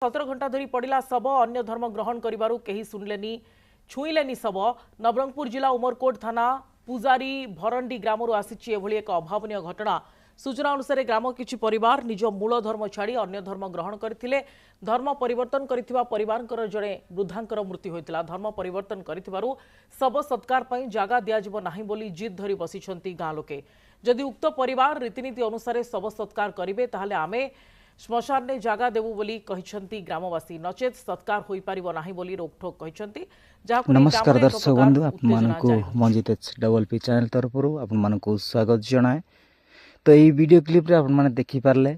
17 घंटा धरी पड़ा शव अन्य धर्म ग्रहण करिबारु केही सुनलेनी छुईलेनी शव नवरंगपुर जिला उमरकोट थाना पूजारी भरंडी ग्रामरु आसीची एभली एक अभावनीय घटना। सूचना अनुसार ग्राम किछि परिवार निज मूल धर्म छाड़ी अन्य धर्म ग्रहण करथिले। धर्म परिवर्तन करिथिबा परिवारकर जणे वृद्धांकर मृत्यु होइतिला। धर्म परिवर्तन करिथिबारु शव सत्कार पई जागा दिया जिवो नाही बोली जिद धरी बसिछंती गां लोके। जदि उक्त परिवार रीतिनीति अनुसार शव सत्कार करिवे ताहाले आमे श्मशान ने जगह देवु बोली कहिसंती ग्रामवासी नचेत सत्कार होई परिबो नाही बोली रोकठोक कहिसंती। नमस्कार दर्शक बंधु आपको मंजित डबल पी चैनल तरफ आपको स्वागत जनाए। तो ये वीडियो क्लिप रे आप माने देखि पारले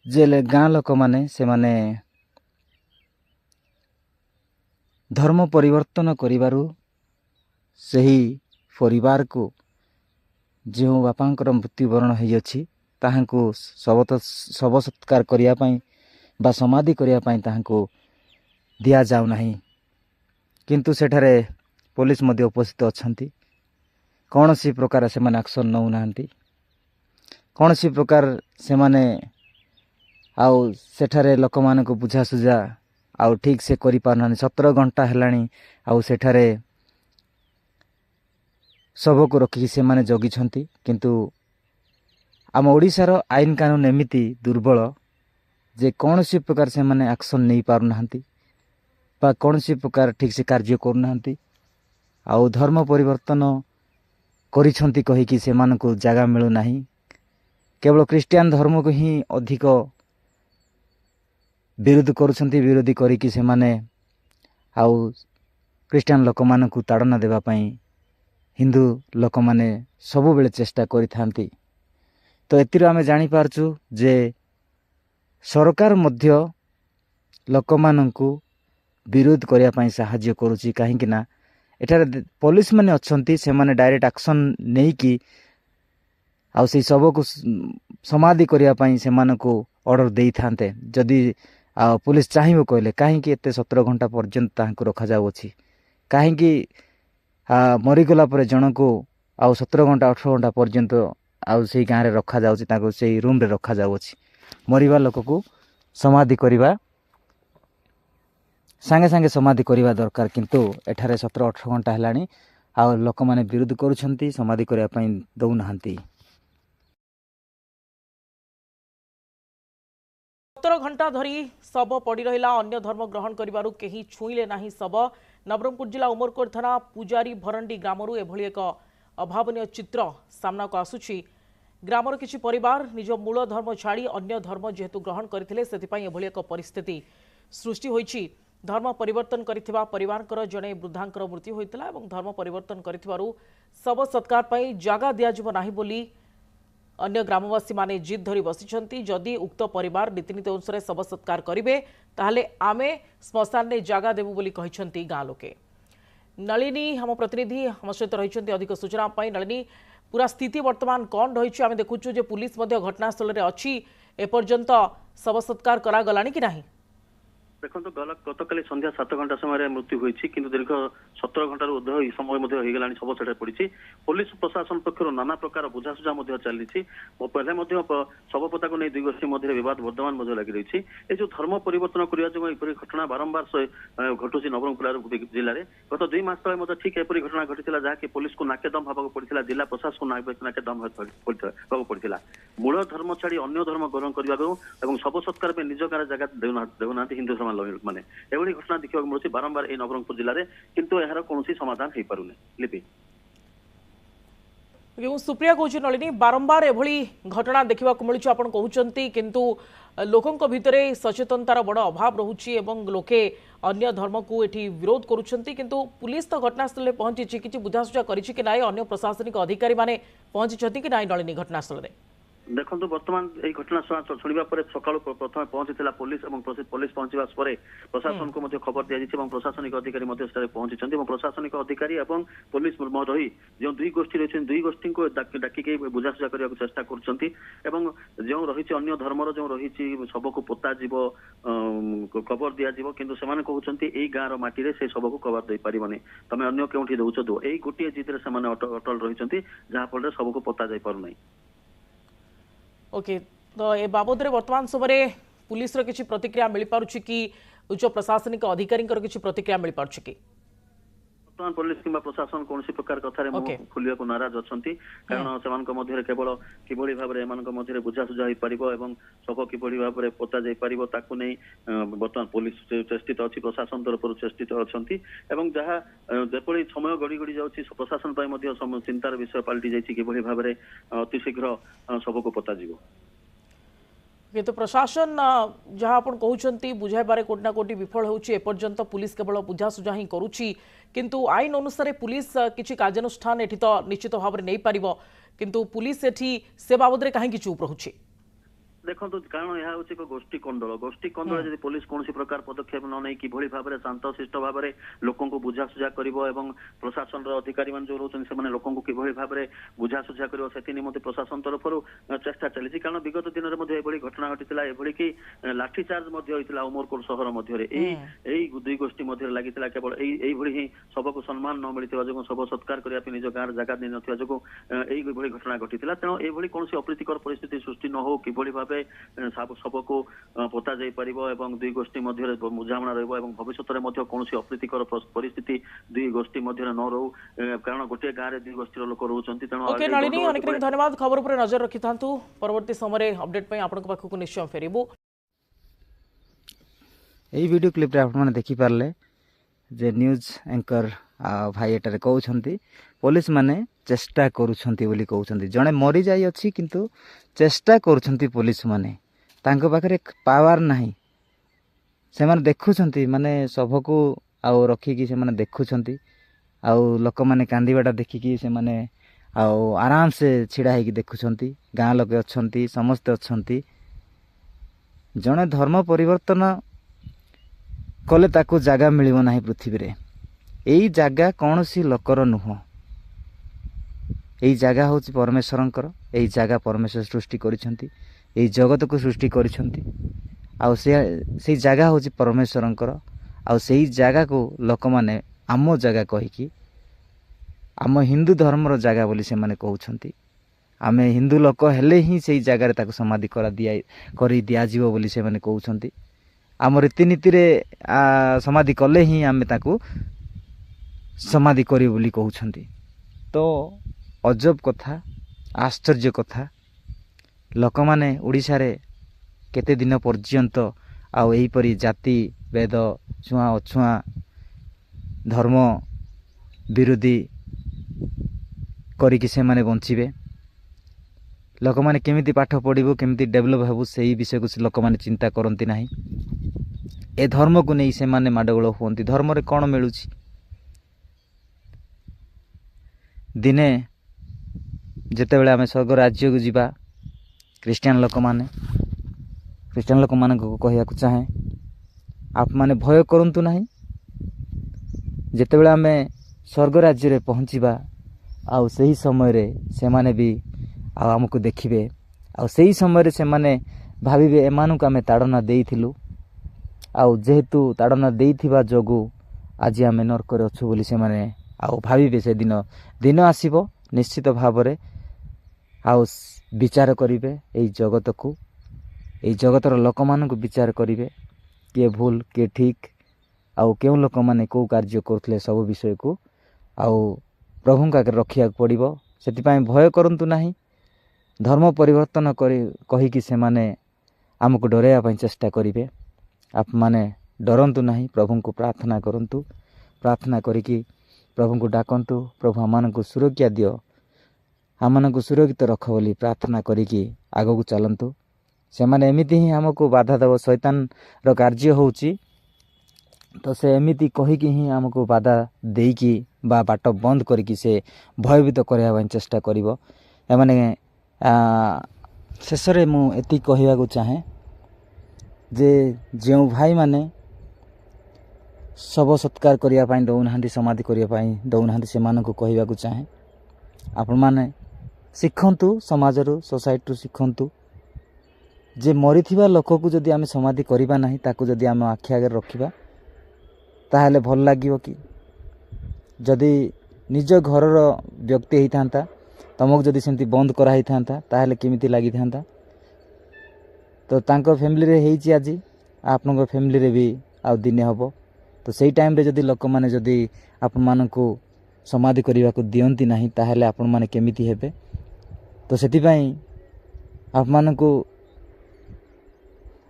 जे गाँ लोक माने से माने धर्म परिवर्तन करिबारु सही परिवार को जो बापांकर मृत्युवरण होई अछि ताहांको शव सत्कार करिया पई बा समाधि करिया पई ताहांको दिया जाउ नाही, किंतु सेठारे पुलिस मध्य उपस्थित अछंती। कौन सी प्रकार से माने एक्शन नौ नांती, कौन सी प्रकार से माने आउ सेठारे लोक मान को बुझा सुझा आउ ठीक से करि पारनानी। 17 घंटा हेलानी आउ सेठारे सब को रखी से माने जगी छंती, किंतु आम ओडिशार आईन कानून एमिति दुर्बल जे कौन सी प्रकार से माने एक्शन नहीं पारु नांती बा कौन सी प्रकार ठीक से कार्य करू नांती। आउ धर्म परिवर्तन करिछंती कहि कि से मान को जगह मिलु नाही। केवल क्रिश्चियन धर्म को ही अधिक विरोध करुछंती। विरोधी करी कि से माने आउ क्रिश्चियन लोक मान को ताड़ना देबा पई हिंदू लोक माने सब बेले चेष्टा करि थांती। तो एतिर आमे जानि पारछु जे सरकार मध्य लोक माननकु विरोध करिया पई सहाय्य करूची। काहे कि ना एठारे पुलिस माने अछंती, से माने डायरेक्ट एक्शन नै कि आउ से सब को समाधि करिया पई से मानको ऑर्डर देई थांते। जदी पुलिस चाहिबो कहले काहे कि एते 17 घंटा पर्यंत तांको रखा जाउ अछि। काहे कि मरि गला परे जणको आउ 17 घंटा 18 घंटा पर्यंत आउ से गाँ रे रखा जाउछि, ताको से रूम रे रखा जाउछि। मरिबा लोक को समाधि करिबा संगे संगे समाधि करिबा दरकार, किंतु एठारे 17-18 घंटा हेलानी आउ लोक माने विरोध करूछंती, समाधि करिया पई दउ नाहंती। 17 घंटा धरी शव पड़ी रहिला। अन्य धर्म ग्रहण करिबारु केही छुईले नाही शव। नवरंगपुर जिला उमरकोट थाना पूजारी भरंडी ग्रामरु एभली एक अभावनीय चित्र सामना को आसुछि। ग्रामर किछि परिवार निज मूल धर्म छाड़ी अन्य धर्म जेहेतु ग्रहण करथिले सेतिपई एभली एक परिस्थिति सृष्टि होईछि। धर्म परिवर्तन करिथिबा परिवारकर जणे वृद्धांकर मृत्यु होइतिला एवं धर्म परिवर्तन करिथिबारु शव सत्कार पई जागा दिया जिवो नाही बोली अन्य ग्रामवासी माने जिद धरी बसिछंती। जदि उक्त परिवार रीतिनीति अनुसार शव सत्कार करिवे ताहाले आमे श्मशान ने जागा देबु बोली कहिछंती गां लोके। नलिनी हम प्रतिनिधि हम सहित रहिछंती अधिक सूचना पई। नलिनी, पूरा स्थिति वर्तमान कौन रही? आम देखु जे पुलिस घटनास्थल में अच्छी एपर्यंत शव सत्कार करा गलानी कि नहीं? देखो गतकाली संध्या 7 घंटा समय मृत्यु होती, किंतु दीर्घ 17 घंटार ऊर्ध्व समय होगलानी सब सेठे पड़ी। पुलिस प्रशासन पक्षर नाना प्रकार बुझासुझा चली। पहले शव पता को नहीं दुई गोष्ठी मध्य बद वर्तमान लगी रही। ये जो धर्म परिवर्तन करने जो यपरी घटना बारंबार घटुची नवरंगपुर जिले में गत 2 मास तले ठीक एपरी घटना घटी जहाँकि पुलिस को नाकेदम होगा पड़ा, जिला प्रशासन को नाकेदम होगा पड़ा। मूल धर्म छाड़ी अन्य धर्म ग्रहण करने और शव सत्कार में निज गाँव जगह देना हिंदू समाज माने एभली घटना देखा मिलूँ बारंबार ये नवरंगपुर जिले में, किंतु यार कौन समाधान हो पारुने। लिपि सुप्रिया कहूँ नलिनी, बारंबार एभली घटना देखा मिलूँ आप कहते, किंतु लोकों भितर सचेतनतार बड़ अभाव रोचे और लोके अन्य धर्म को ये विरोध करुँच, किंतु पुलिस तो घटनास्थल में पहुंची कि बुझासुझा करी ना अन्य प्रशासनिक अधिकारी माने पहुंची कि ना नलिनी घटनास्थल में? देखो बर्तमान ये घटना शुणा सका प्रथम पहुंची पुलिस और पुलिस पहुंचा प्रशासन को खबर दी जाए, प्रशासनिक अधिकारी पहुंची प्रशासनिक अधिकारी और पुलिस रही जो दुई गोष्ठी रही दुई गोष्ठी को डाकिक बुझासुझा करने चेष्टा कर जो रही अन्य धर्मर जो रही शव को पोता जीव कबर दिज्व, किंतु से कहते यही गाँव माटी से शव को कबर दे पारनी, तुम अन्य क्योंठी दौच दो, यही गोटे जिद्रे से अटल रही जहाँफल शव को पोता जा पार नहीं। ओके, तो ए बाबद रे वर्तमान समय पुलिस रो किछि प्रतिक्रिया मिल पारुछि कि उच्च प्रशासनिक अधिकारी किछि प्रतिक्रिया मिल पारुछि कि ବର୍ତ୍ତମାନ ପୋଲିସ କିମ୍ବା ପ୍ରଶାସନ କୌଣସି ପ୍ରକାର କଥାରେ ମୁହଁ ଖୋଲିବାକୁ ନାରାଜ ଅଛନ୍ତି କାରଣ ସେମାନଙ୍କ ମଧ୍ୟରେ କେବଳ କିଭଳି ଭାବରେ ଏମାନଙ୍କ ମଧ୍ୟରେ ବୁଝାସୁଝା ହୋଇପାରିବ ଏବଂ ଶବ କିଭଳି ଭାବରେ ପୋତା ଯାଇପାରିବ ତାକୁ ନେଇ ବର୍ତ୍ତମାନ ପୋଲିସ ଚେଷ୍ଟିତ ଅଛି, ପ୍ରଶାସନ ତରଫରୁ ଚେଷ୍ଟିତ ଅଛନ୍ତି ଏବଂ ଯାହା ଯେପରି ସମୟ ଗଡ଼ି ଗଡ଼ି ଯାଉଛି ପ୍ରଶାସନ ପାଇଁ ମଧ୍ୟ ଚିନ୍ତାର ବିଷୟ ପାଲଟି ଯାଇଛି କିଭଳି ଭାବରେ ଅତି ଶୀଘ୍ର ଶବକୁ ପୋତାଯିବ। किंतु प्रशासन जहाँ आप कहते बुझाइबार कोटि ना कोटि विफल होपर्यंत पुलिस केवल बुझासुझा ही करुच्ची किंतु आईन अनुसार पुलिस किसी कार्यानुष्ठान एठी तो निश्चित भाव में नहीं पारिबो किंतु पुलिस एठी से बाबद कहीं चुप रोचे देखो कारण यह हूँ एक गोष्ठी कंडल जब पुलिस कौन प्रकार पदक्षेप न नहीं किभली भाव में शांतशिष्ट भाव में लोक बुझासुझा कर प्रशासन अधिकारी मान जो रोच से लोक किभली भाव में बुझासुझा कर निमंते प्रशासन तरफ चेष्टा चली कारण विगत दिन में घटना घटी कि लाठीचार्ज होता उमरकोट सहर मध्य दुई गोष्ठी मध्य लगी केवल यही ही शव को सम्मान न मिलता जो शव सत्कार करने निज गाँव जगह नहीं ना जो यही घटना घटी तेणु ये कौन अप्रीतिकर परिस्थिति सृष्टि न हो किभली भाव शव को पोता जाई परिबो एवं दुई गोष्ठी मध्य बुझामणा रहिबो एवं भविष्य में कौन अप्रीतिकर परिस्थिति दुई गोष्ठी मध्य न रहू कारण गोटे गाँव दुई गोष्ठी लोक रोचंती तेणु ओके नलिनी अनेक धन्यवाद खबर पर नजर रखि थांतु परवर्ती समय अपडेट पई आपन पाखकु निश्चय फेरिबो। एई वीडियो क्लिप रे आपण माने देखि पारले जे न्यूज एंकर भाई एटारे कहउछंती पुलिस माने चेष्टा करूछंती बोली कहउछंती जणे मरि जाई अछि किंतु चेष्टा करूछंती पुलिस माने तांको पाखरे पावर नाही से माने देखुछंती माने सबको आउ रखी कि से माने देखुछंती आउ लोक माने कांदीबाटा देखि कि से माने आउ आराम से छिड़ा हेकि देखुछंती गाँ लोक अछंती समस्त अछंती जणे धर्म परिवर्तन कले ताकू जागा मिलिबो नाही पृथ्वी रे एई जागा कौनसी लोकर नुह एई जागा होची परमेश्वरंकर एई जागा परमेश्वर सृष्टि करिसंती एई जगत को सृष्टि करिसंती आउ से जागा होची परमेश्वरंकर आउ सेई जागा को लोक माने आमो जागा कहि कि आम हिंदू धर्म रो जागा बोली से माने कहउछंती आमे हिंदू लोक हेले ही सेई जागा रे ताकू समाधि करी दिया जीवो बोली से माने कहउछंती आम रीतिनीति रे समाधि कले ही आमे ताकू समाधि करी बोली कहउछंती तो अजब कथा आश्चर्य कथा लोक माने ओडिशा रे केते दिन पर्यंत आउ एही परी जाति वेद छुआ अछुआ धर्म विरोधी करिकि से माने बंचिबे लोक माने केमिति पाठ पढ़िबो केमिति डेवलप हेबो सेही विषय को लोक माने चिंता करंती नाही ए धर्म को नहीं से माने माडगोल होंती धर्म रे कोन मिलुची दिने जेते बेले आमे स्वर्ग राज्य को जीवा क्रिश्चियन लोक माने को कहिया को चाहे आप माने भय करंतु नाही जेते बेले आमे स्वर्ग राज्य रे पहुंचीबा आउ सही समय रे से माने भी आ हमको देखिबे आउ सही समय रे से माने भाबिबे एमानु का आमे ताड़ना देइथिलु आउ जेहेतु ताड़ना देइथिबा जोगु आज आमे नरक रे अछु बोली से माने आउ भाबिबे से दिन आसीबो निश्चित भाव रे आउ विचार करिवे एई जगत को एई जगतर लोक मान को विचार करिवे के भूल के ठीक आउ केउ लोक माने को कार्य करथले सब विषय को आउ प्रभु का रखिया पड़िबो सेति पय भय करंतु नाही धर्म परिवर्तन कहि कि से माने हमको डराया पय चेष्टा करिवे आप माने डरंतु नाही प्रभु को प्रार्थना करंतु प्रार्थना करिकि प्रभु को डाकंतु प्रभु आमान को सुरक्षा दियो आमान को सुरक्षित रख बोली प्रार्थना करिकि आगो को चलंतु से माने एमिति ही हमको बाधा देव शैतान रो कार्य होउची तो से एमिति कहिकि ही हमको बाधा देइकि बा बाट बंद करिकि से भयभीत करया पय चेष्टा करिवो ए माने शेष रे मु एति कहिबा को चाहे जे जेउ भाई माने शव सत्कार करिया पय दउनाहांती समाधि करिया पय दउनाहांती से मान को कहिबा को चाहे आपण माने शिखंतु समाज रो सोसाइटी रो शिखंतु जे मरिथिबा लोक को जदि आमे समाधि करिबा नाही ताकू जदि आमे आखि आगे रखिबा ताहले भल लागिवो कि जदि निज घर रो व्यक्ति हेई थांता तमक जदि सेंती बंद करा हेई थांता ताहले केमिति लागि थांता तो तांको फैमिली रे ହେଇଛି ଆଜି ଆପଣଙ୍କ ଫ୍ୟାମିଲିରେ ବି ଆଉ ଦିନେ ହେବ ତ ସେଇ ଟାଇମ୍ରେ ଯଦି ଲୋକମାନେ ଯଦି ଆପଣମାନଙ୍କୁ ସମାଧି କରିବାକୁ ଦିଅନ୍ତି ନାହିଁ ତାହେଲେ ଆପଣମାନେ କେମିତି ହେବେ ତ ସେଥିପାଇଁ ଆପଣମାନଙ୍କୁ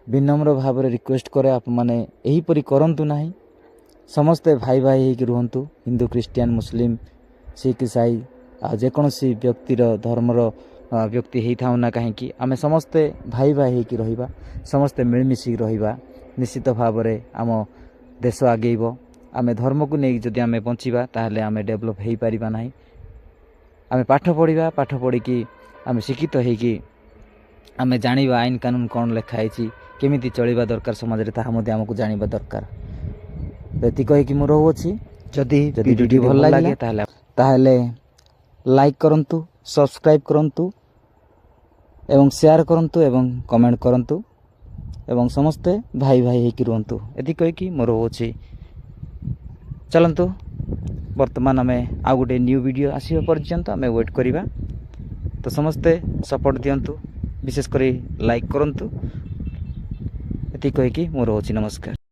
ବିନମ୍ର ଭାବରେ ରିକ୍ୱେଷ୍ଟ କରେ ଆପଣମାନେ ଏହିପରି କରନ୍ତୁ ନାହିଁ ସମସ୍ତେ ଭାଇ ଭାଇ ହେଇକି ରୁହନ୍ତୁ ହିନ୍ଦୁ ଖ୍ରୀଷ୍ଟିଆନ ମୁସଲିମ ଶିଖ ଇସାଇ ଆଉ ଯେକୌଣସି ବ୍ୟକ୍ତିର ଧର୍ମର ବ୍ୟକ୍ତି ହେଇଥାଉ ନା କାହିଁକି ଆମେ ସମସ୍ତେ ଭାଇ ଭାଇ ହେଇକି ରହିବା ସମସ୍ତେ ମିଳିମିଶିକି ରହିବା ନିଶ୍ଚିତ ଭାବରେ ଆମ ଦେଶ ଆଗେଇବ ଆମେ ଧର୍ମକୁ ନେଇକି ଯଦି ଆମେ ବଞ୍ଚିବା ତାହେଲେ ଆମେ ଡେଭଲପ୍ ହେଇପାରିବା ନାହିଁ ଆମେ ପାଠ ପଢ଼ିବା ପାଠ ପଢ଼ିକି ଆମେ ଶିକ୍ଷିତ ହେଇକି ଆମେ ଜାଣିବା ଆଇନ କାନୁନ କ'ଣ ଲେଖା ହେଇଛି କେମିତି ଚଳିବା ଦରକାର ସମାଜରେ ତାହା ମଧ୍ୟ ଆମକୁ ଜାଣିବା ଦରକାର ଏତିକି କହିକି ମୁଁ ରହୁଅଛି ଯଦି ଭିଡ଼ିଓ ଭଲ ଲାଗେ ତାହେଲେ ଲାଇକ୍ କରନ୍ତୁ ସବସ୍କ୍ରାଇବ୍ କରନ୍ତୁ ଏବଂ ସେୟାର କରନ୍ତୁ ଏବଂ କମେଣ୍ଟ କରନ୍ତୁ ଏବଂ ସମସ୍ତେ ଭାଇ ଭାଇ ହେଇକି ରୁହନ୍ତୁ ଏତିକି କହିକି ମୁଁ ରହୁଅଛି ଚାଲନ୍ତୁ ବର୍ତ୍ତମାନ ଆମେ ଆଉ ଗୋଟେ ନ୍ୟୁ ଭିଡ଼ିଓ ଆସିବା ପର୍ଯ୍ୟନ୍ତ ଆମେ ୱେଟ୍ କରିବା ତ ସମସ୍ତେ ସପୋର୍ଟ ଦିଅନ୍ତୁ ବିଶେଷ କରି ଲାଇକ୍ କରନ୍ତୁ ଏତିକି କହିକି ମୁଁ ରହୁଛି ନମସ୍କାର।